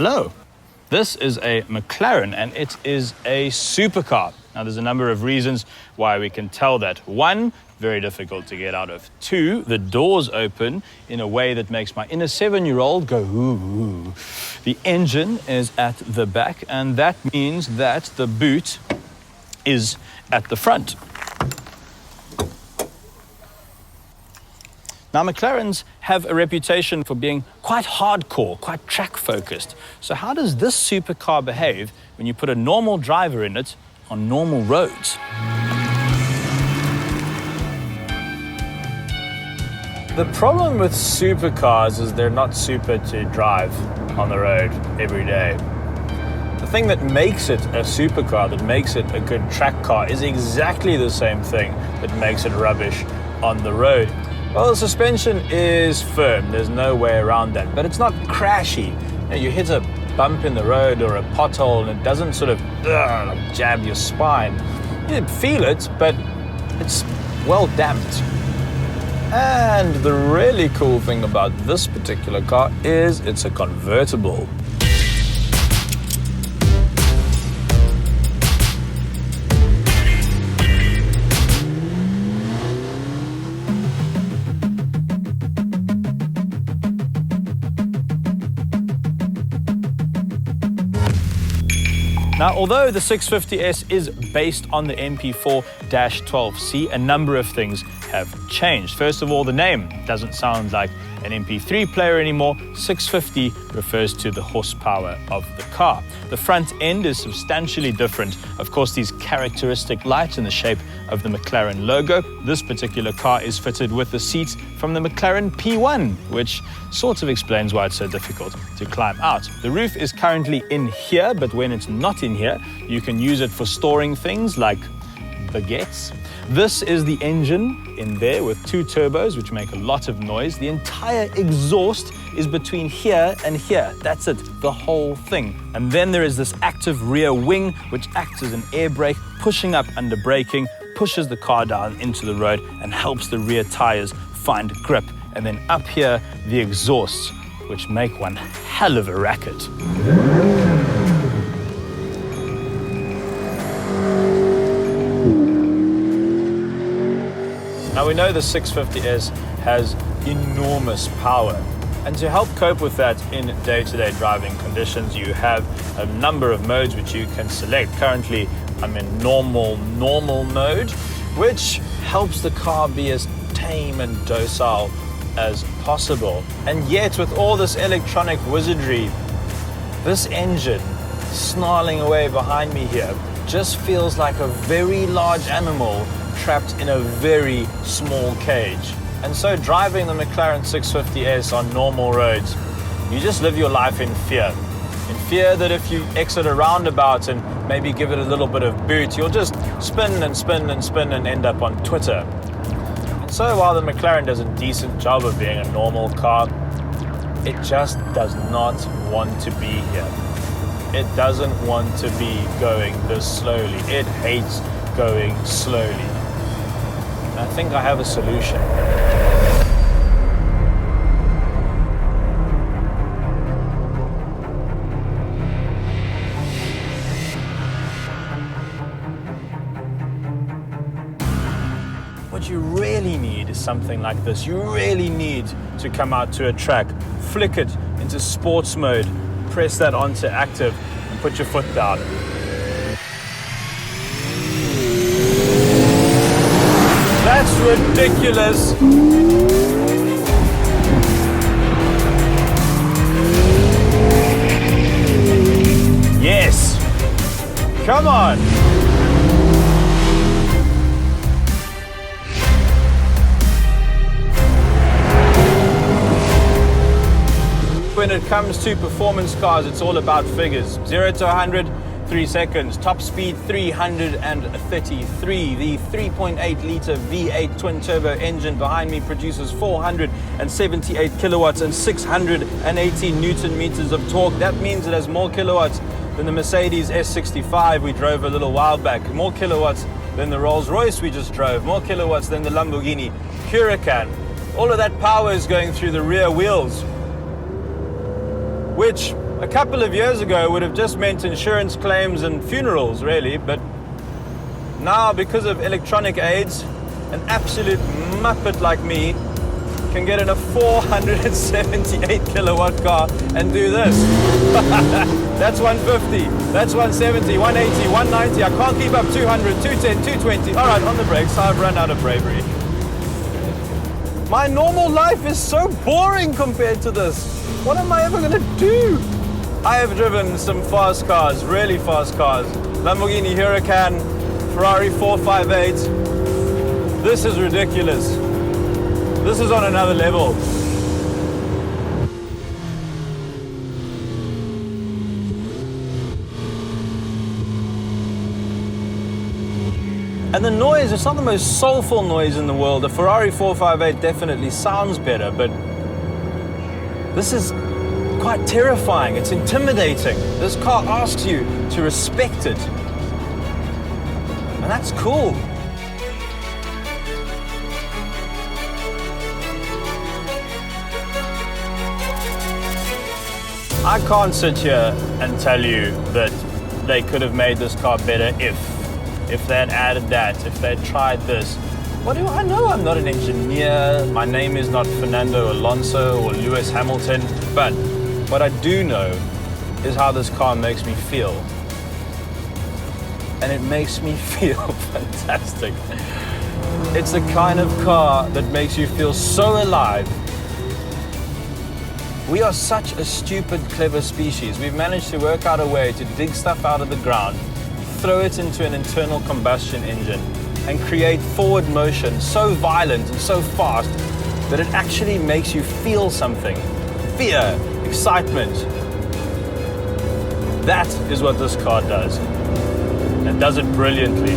Hello, this is a McLaren and it is a supercar. Now there's a number of reasons why we can tell that. One, very difficult to get out of. Two, the doors open in a way that makes my inner 7-year-old go ooh. The engine is at the back and that means that the boot is at the front. Now, McLarens have a reputation for being quite hardcore, quite track-focused. So how does this supercar behave when you put a normal driver in it on normal roads? The problem with supercars is they're not super to drive on the road every day. The thing that makes it a supercar, that makes it a good track car, is exactly the same thing that makes it rubbish on the road. Well, the suspension is firm, there's no way around that, but it's not crashy. You hit a bump in the road or a pothole and it doesn't sort of jab your spine. You feel it, but it's well damped. And the really cool thing about this particular car is it's a convertible. Now, although the 650S is based on the MP4-12C, a number of things have changed. First of all, the name doesn't sound like an MP3 player anymore. 650 refers to the horsepower of the car. The front end is substantially different. Of course, these characteristic lights in the shape of the McLaren logo. This particular car is fitted with the seats from the McLaren P1, which sort of explains why it's so difficult to climb out. The roof is currently in here, but when it's not in here, you can use it for storing things like baguettes. This is the engine in there with 2 turbos, which make a lot of noise. The entire exhaust is between here and here. That's it, the whole thing. And then there is this active rear wing, which acts as an air brake, pushing up under braking, pushes the car down into the road and helps the rear tires find grip. And then up here, the exhausts, which make one hell of a racket. Now we know the 650S has enormous power, and to help cope with that in day-to-day driving conditions, you have a number of modes which you can select. Currently, I'm in normal mode, which helps the car be as tame and docile as possible. And yet, with all this electronic wizardry, this engine snarling away behind me here just feels like a very large animal trapped in a very small cage. And so driving the McLaren 650S on normal roads, you just live your life in fear. In fear that if you exit a roundabout and maybe give it a little bit of boot, you'll just spin and spin and spin and end up on Twitter. And so while the McLaren does a decent job of being a normal car, it just does not want to be here. It doesn't want to be going this slowly. It hates going slowly. I think I have a solution. What you really need is something like this. You really need to come out to a track, flick it into sports mode, press that onto active, and put your foot down. That's ridiculous. Yes. Come on. When it comes to performance cars, it's all about figures. 0 to 100, 3 seconds. Top speed 333. The 3.8 litre V8 twin turbo engine behind me produces 478 kilowatts and 680 newton meters of torque. That means it has more kilowatts than the Mercedes S65 we drove a little while back, more kilowatts than the Rolls-Royce we just drove, more kilowatts than the Lamborghini Huracan. All of that power is going through the rear wheels, which A couple of years ago it would have just meant insurance claims and funerals, really, but now, because of electronic aids, an absolute muppet like me can get in a 478 kilowatt car and do this. That's 150, that's 170, 180, 190. I can't keep up 200, 210, 220. All right, on the brakes, I've run out of bravery. My normal life is so boring compared to this. What am I ever gonna do? I have driven some fast cars, really fast cars. Lamborghini Huracan, Ferrari 458. This is ridiculous. This is on another level. And the noise, it's not the most soulful noise in the world. The Ferrari 458 definitely sounds better, but this is quite terrifying. It's intimidating. This car asks you to respect it. And that's cool. I can't sit here and tell you that they could have made this car better if they had added that, if they had tried this. What do I know? I'm not an engineer. My name is not Fernando Alonso or Lewis Hamilton. But what I do know is how this car makes me feel. And it makes me feel fantastic. It's the kind of car that makes you feel so alive. We are such a stupid, clever species. We've managed to work out a way to dig stuff out of the ground, throw it into an internal combustion engine, and create forward motion so violent and so fast that it actually makes you feel something. Fear, excitement. That is what this car does. It does it brilliantly.